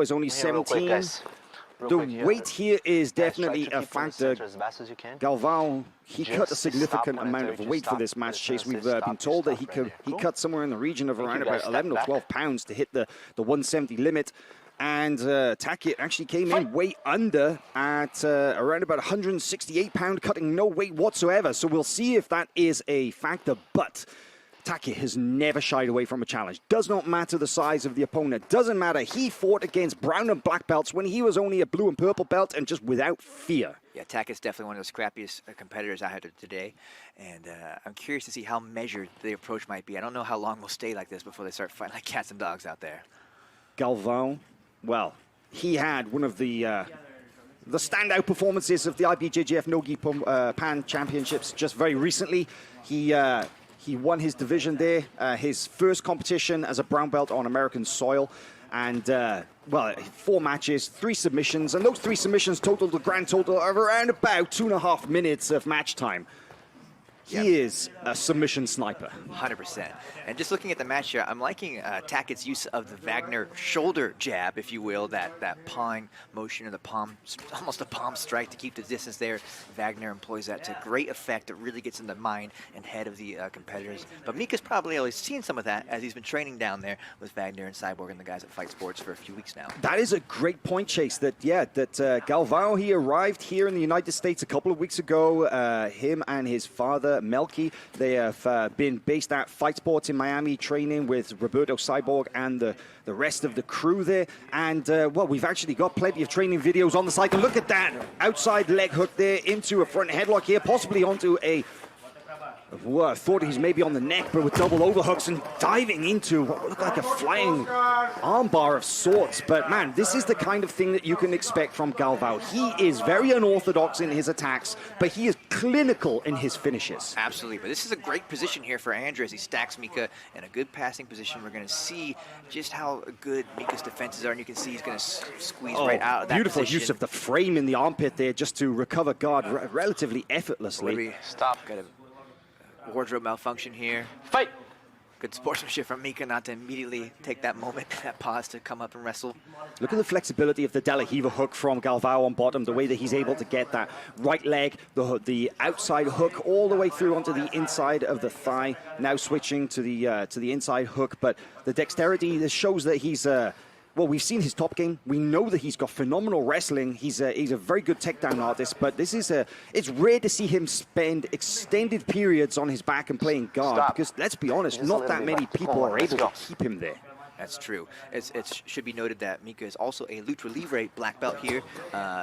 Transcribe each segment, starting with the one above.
is only 17. The weight here is definitely a factor. Galvão, he cut a significant amount of weight for this match, Chase. We've been told that he cut somewhere in the region of around about 11 or 12 pounds to hit the 170 limit. And Tacket actually came in way under at around about 168 pound, cutting no weight whatsoever. So we'll see if that is a factor, but Tacket has never shied away from a challenge. Does not matter the size of the opponent. Doesn't matter. He fought against brown and black belts when he was only a blue and purple belt, and just without fear. Yeah, Tacket's definitely one of the scrappiest competitors I had today. And I'm curious to see how measured the approach might be. I don't know how long we'll stay like this before they start fighting like cats and dogs out there. Galvão, well, he had one of the standout performances of the IBJJF Nogi Pan Championships just very recently. He won his division there, his first competition as a brown belt on American soil. And, well, 4 matches, 3 submissions. And those 3 submissions totaled the grand total of around about 2.5 minutes of match time. He is a submission sniper. 100%. And just looking at the match here, I'm liking Tacket's use of the Wagner shoulder jab, if you will, that pawing motion, or the palm, almost a palm strike to keep the distance there. Wagner employs that to great effect. It really gets in the mind and head of the competitors. But Mika's probably always seen some of that as he's been training down there with Wagner and Cyborg and the guys at Fight Sports for a few weeks now. That is a great point, Chase, that Galvão, he arrived here in the United States a couple of weeks ago. Him and his father, Melky, they have been based at Fight Sports in Miami, training with Roberto Cyborg and the rest of the crew there. And, well, we've actually got plenty of training videos on the site. And look at that outside leg hook there into a front headlock here, possibly onto a... Well, I thought he's maybe on the neck, but with double overhooks and diving into what looked like a flying armbar of sorts. But, man, this is the kind of thing that you can expect from Galvão. He is very unorthodox in his attacks, but he is clinical in his finishes. Absolutely, but this is a great position here for Andrew as he stacks Mika in a good passing position. We're going to see just how good Mika's defenses are, and you can see he's going to squeeze right out of that beautiful position. Use of the frame in the armpit there just to recover guard relatively effortlessly. Stop. Got a wardrobe malfunction here. Fight! Good sportsmanship from Mika not to immediately take that moment, that pause to come up and wrestle. Look at the flexibility of the De La Riva hook from Galvão on bottom, the way that he's able to get that right leg, the outside hook all the way through onto the inside of the thigh, now switching to the inside hook. But the dexterity, this shows that he's... well, we've seen his top game. We know that he's got phenomenal wrestling. He's a very good takedown artist, but this is it's rare to see him spend extended periods on his back and playing guard. Because let's be honest, not that many people are able to keep him there. That's true. It should be noted that Mika is also a Lucha Libre black belt here.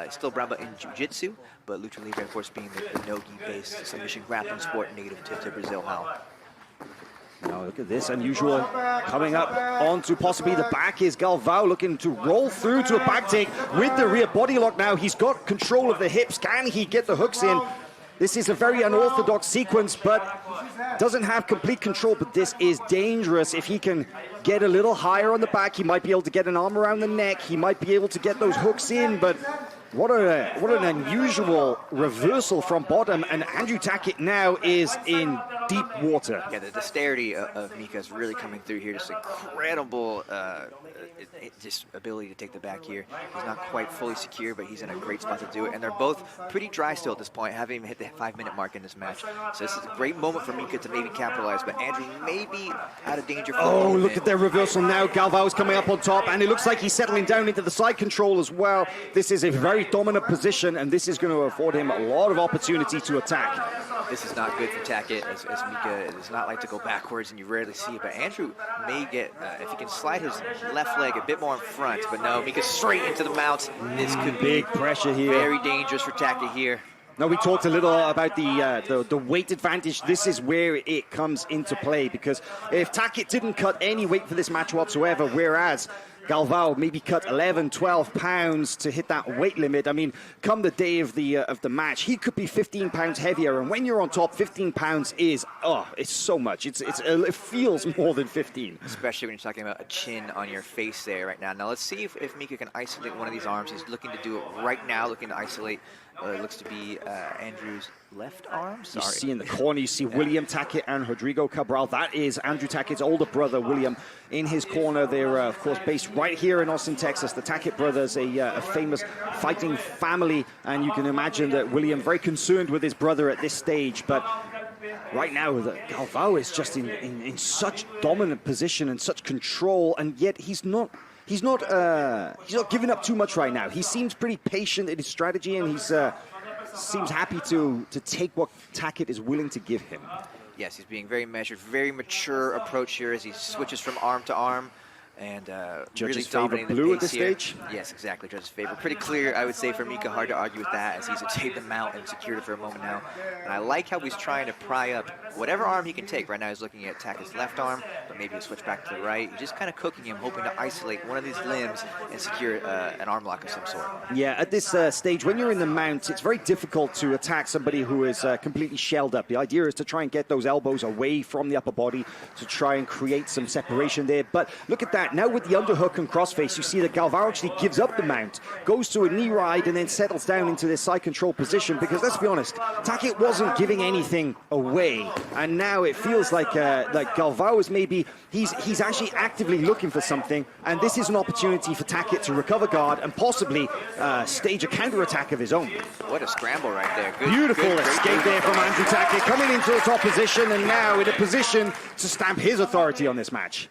Still brown belt in Jiu-Jitsu, but Lucha Libre, of course, being the Nogi-based submission grappling sport native to Brazil. Now look at this, unusual coming up onto possibly the back is Galvão looking to roll through to a back take with the rear body lock now. He's got control of the hips. Can he get the hooks in? This is a very unorthodox sequence, but doesn't have complete control, but this is dangerous. If he can get a little higher on the back, he might be able to get an arm around the neck. He might be able to get those hooks in, but what an unusual reversal from bottom, and Andrew Tacket now is in deep water. Yeah, the dexterity of Mika is really coming through here. Just incredible just ability to take the back here. He's not quite fully secure, but he's in a great spot to do it. And they're both pretty dry still at this point, haven't even hit the 5-minute mark in this match. So this is a great moment for Mika to maybe capitalize, but Andrew may be out of danger. Oh, look at their reversal now. Galvão is coming up on top, and it looks like he's settling down into the side control as well. This is a very dominant position, and this is going to afford him a lot of opportunity to attack. This is not good for Tacket, as Mika does not like to go backwards, and you rarely see it. But Andrew may get, if he can slide his left leg a bit more in front, but no, Mika straight into the mount. This could be big pressure here. Very dangerous for Tacket here. Now, we talked a little about the weight advantage. This is where it comes into play, because if Tacket didn't cut any weight for this match whatsoever, whereas Galvão maybe cut 11, 12 pounds to hit that weight limit. I mean, come the day of the match, he could be 15 pounds heavier. And when you're on top, 15 pounds is, it's so much. It feels more than 15. Especially when you're talking about a chin on your face there right now. Now, let's see if Mika can isolate one of these arms. He's looking to do it right now, looking to isolate. It looks to be Andrew's left arm. Sorry. You see in the corner, you see William Tacket and Rodrigo Cabral. That is Andrew Tackett's older brother, William, in his corner. They're, of course, based right here in Austin, Texas. The Tacket brothers, a famous fighting family, and you can imagine that William very concerned with his brother at this stage. But right now, Galvão is just in such dominant position and such control, and yet he's not giving up too much right now. He seems pretty patient in his strategy, and he's seems happy to take what Tacket is willing to give him. Yes, he's being very measured, very mature approach here as he switches from arm to arm. And really dominating the blue at pace this here. stage? Yes, exactly, judge's favor. Pretty clear, I would say, for Mika. Hard to argue with that, as he's obtained the mount and secured it for a moment now. And I like how he's trying to pry up whatever arm he can take. Right now he's looking at Tacket's left arm, but maybe he'll switch back to the right. He's just kind of cooking him, hoping to isolate one of these limbs and secure an arm lock of some sort. Yeah, at this stage, when you're in the mount, it's very difficult to attack somebody who is completely shelled up. The idea is to try and get those elbows away from the upper body to try and create some separation there. But look at that. Now with the underhook and crossface, you see that Galvão actually gives up the mount, goes to a knee ride, and then settles down into this side control position, because let's be honest, Tacket wasn't giving anything away, and now it feels like Galvão is maybe, he's actually actively looking for something, and this is an opportunity for Tacket to recover guard and possibly stage a counter-attack of his own. What a scramble right there. Beautiful escape there from Andrew Tacket, coming into the top position, and now in a position to stamp his authority on this match.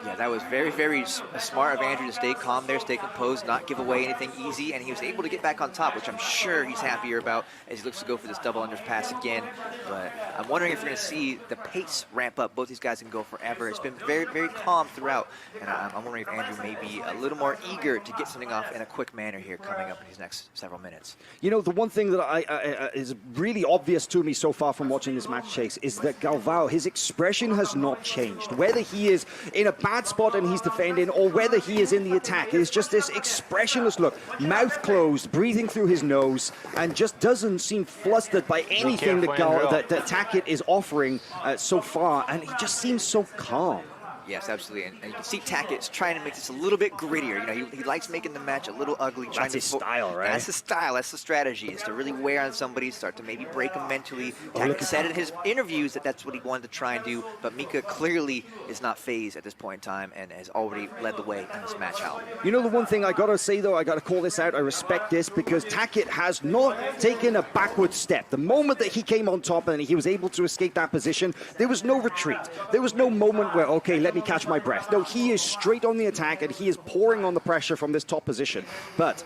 Yeah, that was very, very smart of Andrew to stay calm there, stay composed, not give away anything easy, and he was able to get back on top, which I'm sure he's happier about as he looks to go for this double unders pass again. But I'm wondering if we're going to see the pace ramp up. Both these guys can go forever. It's been very, very calm throughout, and I'm wondering if Andrew may be a little more eager to get something off in a quick manner here coming up in these next several minutes. You know, the one thing that is really obvious to me so far from watching this match, Chase, is that Galvão, his expression has not changed. Whether he is in a bad spot and he's defending, or whether he is in the attack, it is just this expressionless look, mouth closed, breathing through his nose, and just doesn't seem flustered by anything that Tacket is offering so far, and he just seems so calm. Yes, absolutely, and you can see Tackett's trying to make this a little bit grittier. You know, he likes making the match a little ugly. That's his style, right? That's his style. That's the strategy, is to really wear on somebody, start to maybe break them mentally. Tacket said in his interviews that that's what he wanted to try and do, but Mika clearly is not phased at this point in time and has already led the way in this match out. You know, the one thing I gotta say though, I gotta call this out, I respect this, because Tacket has not taken a backward step. The moment that he came on top and he was able to escape that position, there was no retreat. There was no moment where, okay, let me catch my breath. No, he is straight on the attack, and he is pouring on the pressure from this top position. But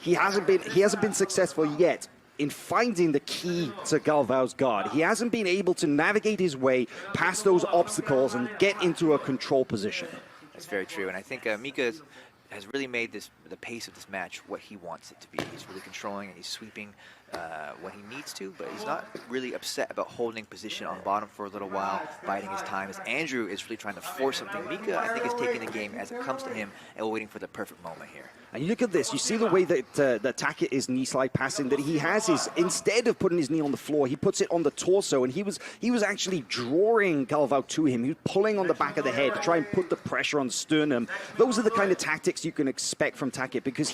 he hasn't been successful yet in finding the key to Galvão's guard. He hasn't been able to navigate his way past those obstacles and get into a control position. That's very true, and I think Mika has really made the pace of this match what he wants it to be. He's really controlling and he's sweeping when he needs to, but he's not really upset about holding position on bottom for a little while, biding his time, as Andrew is really trying to force something. Mika, I think, is taking the game as it comes to him and waiting for the perfect moment here. And you look at this, you see the way that Tacket is knee slide passing, that he has his, instead of putting his knee on the floor, he puts it on the torso, and he was actually drawing Galvão to him. He was pulling on the back of the head to try and put the pressure on sternum. Those are the kind of tactics you can expect from Tacket, because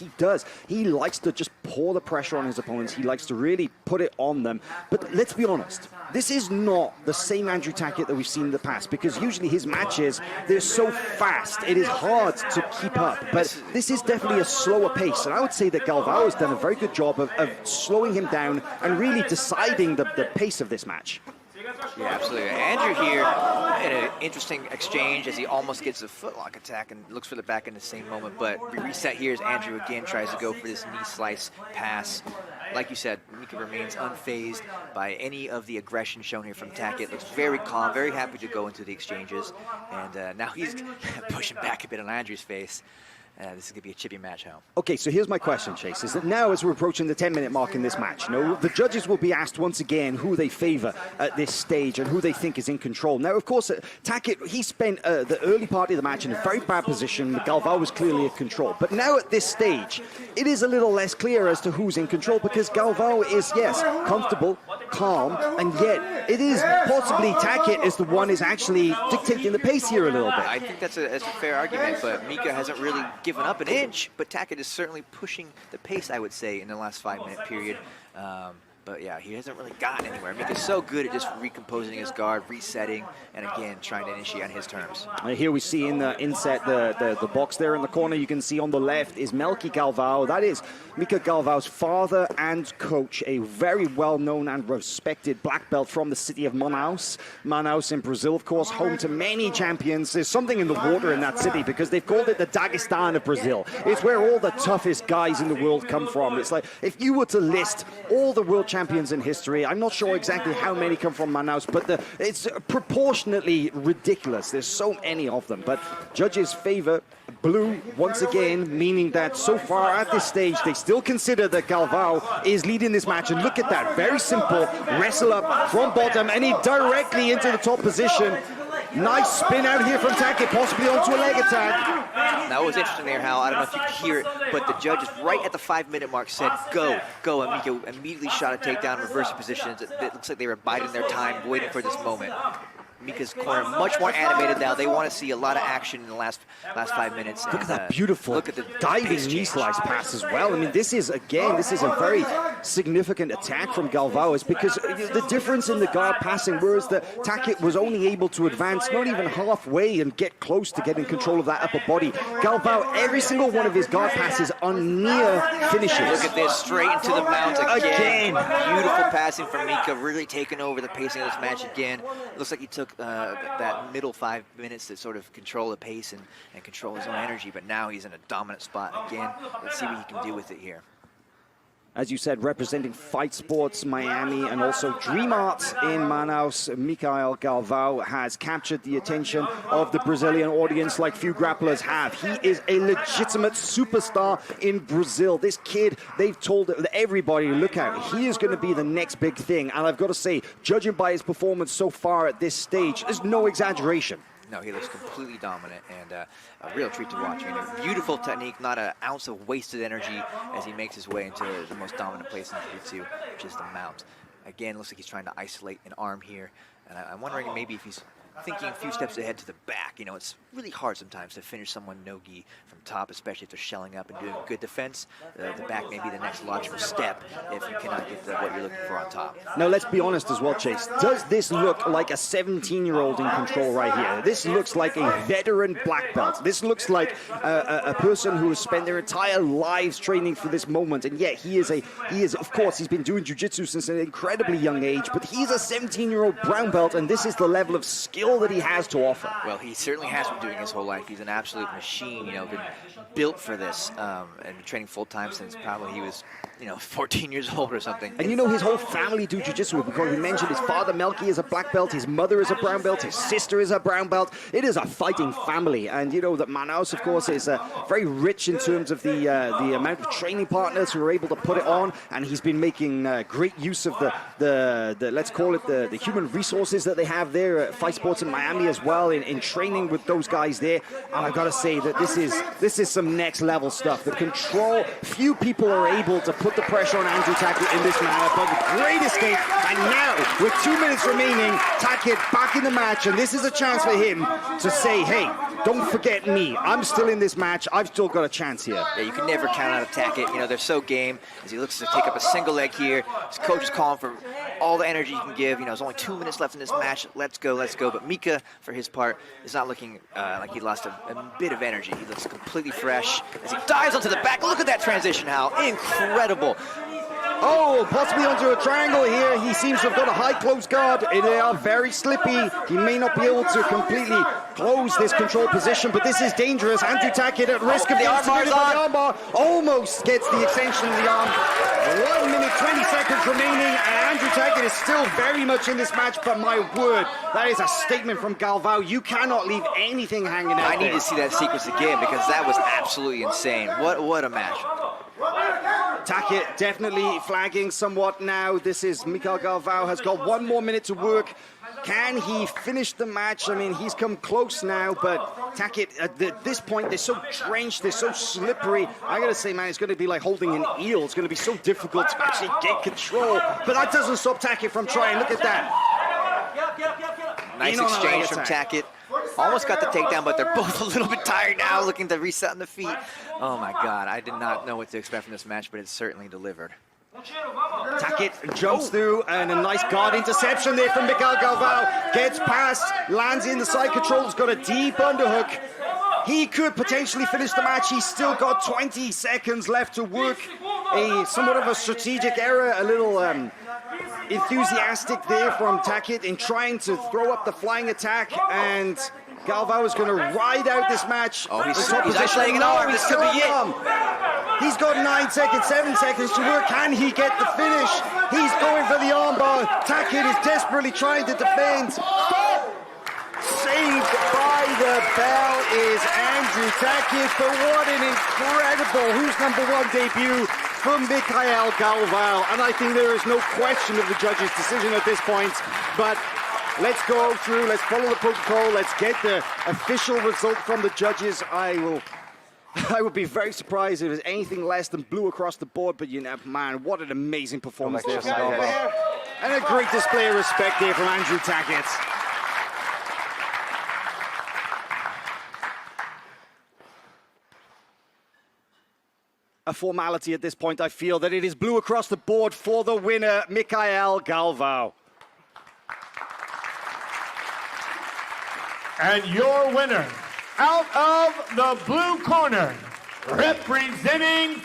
he likes to just pour the pressure on his opponents. He likes to really put it on them. But let's be honest, this is not the same Andrew Tacket that we've seen in the past, because usually his matches, they're so fast, it is hard to keep up. But this is definitely a slower pace, and I would say that Galvão has done a very good job of slowing him down and really deciding the pace of this match. Yeah, absolutely. Andrew here in an interesting exchange as he almost gets a footlock attack and looks for the back in the same moment, but we reset here as Andrew again tries to go for this knee slice pass. Like you said, Mika remains unfazed by any of the aggression shown here from Tacket. Looks very calm, very happy to go into the exchanges, and now he's pushing back a bit on Andrew's face. This is going to be a chippy match home. Okay, so here's my question, Chase, is that now as we're approaching the 10-minute mark in this match, the judges will be asked once again who they favor at this stage and who they think is in control. Now, of course, Tacket, he spent the early part of the match in a very bad position. Galvão was clearly in control. But now at this stage, it is a little less clear as to who's in control, because Galvão is, yes, comfortable, calm, and yet it is possibly Tacket is the one is actually dictating the pace here a little bit. I think that's a fair argument, but Mika hasn't really given up an inch, but Tacket is certainly pushing the pace, I would say, in the last 5-minute period. But But yeah, he hasn't really gotten anywhere. Mika's so good at just recomposing his guard, resetting, and again, trying to initiate on his terms. Here we see in the inset, the box there in the corner, you can see on the left is Micael Galvão. That is Micael Galvão's father and coach, a very well-known and respected black belt from the city of Manaus. Manaus in Brazil, of course, home to many champions. There's something in the water in that city because they've called it the Dagestan of Brazil. It's where all the toughest guys in the world come from. It's like, if you were to list all the world champions in history, I'm not sure exactly how many come from Manaus, but it's proportionately ridiculous. There's so many of them. But judges favor blue once again, meaning that so far at this stage, they still consider that Galvão is leading this match. And look at that, very simple wrestle up from bottom, and he directly into the top position. Nice spin out here from Tacket, possibly onto a leg attack. That was interesting there, Hal. I don't know if you could hear it, but the judges right at the 5-minute mark said, go, go. And Mika immediately shot a takedown, reversal positions. It looks like they were biding their time, waiting for this moment. Mika's corner much more animated now. They want to see a lot of action in the last 5 minutes. Look at that beautiful diving knee slice pass as well. I mean, this is a very significant attack from Galvão. It's because the difference in the guard passing, whereas the Tacket was only able to advance not even halfway and get close to getting control of that upper body. Galvão, every single one of his guard passes are near finishes. Look at this, straight into the mount again. Beautiful passing from Mika, really taking over the pacing of this match again. Looks like he took that middle 5 minutes to sort of control the pace and control his own energy, but now he's in a dominant spot again. Let's see what he can do with it here. As you said, representing Fight Sports Miami and also Dream Art in Manaus, Micael Galvão has captured the attention of the Brazilian audience like few grapplers have. He is a legitimate superstar in Brazil. This kid, they've told everybody, look out, he is going to be the next big thing. And I've got to say, judging by his performance so far at this stage, there's no exaggeration. No, he looks completely dominant and a real treat to watch. I mean, beautiful technique, not an ounce of wasted energy as he makes his way into the most dominant place in Jiu-Jitsu, which is the mount. Again, looks like he's trying to isolate an arm here, and I'm wondering maybe if he's thinking a few steps ahead to the back. You know, it's really hard sometimes to finish someone no-gi from top, especially if they're shelling up and doing good defense. The back may be the next logical step if you cannot get what you're looking for on top. Now, let's be honest as well, Chase. Does this look like a 17-year-old in control right here? This looks like a veteran black belt. This looks like a person who has spent their entire lives training for this moment, and yet he is, of course, he's been doing jiu-jitsu since an incredibly young age, but he's a 17-year-old brown belt, and this is the level of skill that he has to offer. Well, he certainly has been doing his whole life. He's an absolute machine, you know, been built for this, and been training full-time since probably he was, 14 years old or something. And his whole family do jiu-jitsu, because we mentioned his father, Melky, is a black belt, his mother is a brown belt, his sister is a brown belt. It is a fighting family, and that Manaus, of course, is very rich in terms of the amount of training partners who are able to put it on, and he's been making great use of the let's call it the human resources that they have there at Fight Sports in Miami as well, in training with those guys there. And I've got to say that this is some next level stuff. The control, few people are able to put the pressure on Andrew Tacket in this manner, but with great escape. And now, with 2 minutes remaining, Tacket back in the match, and this is a chance for him to say, hey, don't forget me. I'm still in this match. I've still got a chance here. Yeah, you can never count out a Tacket. They're so game as he looks to take up a single leg here. His coach is calling for all the energy he can give. There's only 2 minutes left in this match. Let's go, let's go. But Mika, for his part, is not looking like he lost a bit of energy. He looks completely fresh as he dives onto the back. Look at that transition, Hal. Incredible. Oh, possibly onto a triangle here. He seems to have got a high close guard. They are very slippy. He may not be able to completely close this control position, but this is dangerous. Andrew Tacket at risk of the armbar. Almost gets the extension of the arm. 1 minute, 20 seconds remaining, and Andrew Tacket is still very much in this match, but my word, that is a statement from Galvão. You cannot leave anything hanging out. I need to see that sequence again because that was absolutely insane. What a match. Tacket definitely flagging somewhat now. This is Micael Galvão has got 1 more minute to work. Can he finish the match? I mean, he's come close now, but Tacket, at this point, they're so drenched, they're so slippery. I gotta say, man, it's gonna be like holding an eel. It's gonna be so difficult to actually get control. But that doesn't stop Tacket from trying. Look at that. Nice exchange from Tacket. Almost got the takedown, but they're both a little bit tired now, looking to reset on the feet. Oh my God, I did not know what to expect from this match, but it certainly delivered. Tacket jumps through, and a nice guard interception there from Micael Galvão. Gets past, lands in the side control, has got a deep underhook. He could potentially finish the match. He's still got 20 seconds left to work. Somewhat of a strategic error, a little enthusiastic there from Tacket in trying to throw up the flying attack, and Galvão is going to ride out this match. Oh, he's isolating an arm. This could be it. He's got 9 seconds, 7 seconds to work. Can he get the finish? He's going for the armbar. Tacket is desperately trying to defend. Saved by the bell is Andrew Tacket, but what an incredible Who's Number One debut from Micael Galvão. And I think there is no question of the judge's decision at this point, but let's go through, let's follow the protocol, let's get the official result from the judges. I would be very surprised if it was anything less than blue across the board, but you know, man, what an amazing performance there from Galvão. And a great display of respect there from Andrew Tacket. A formality at this point, I feel that it is blue across the board for the winner, Micael Galvão. And your winner, out of the blue corner, representing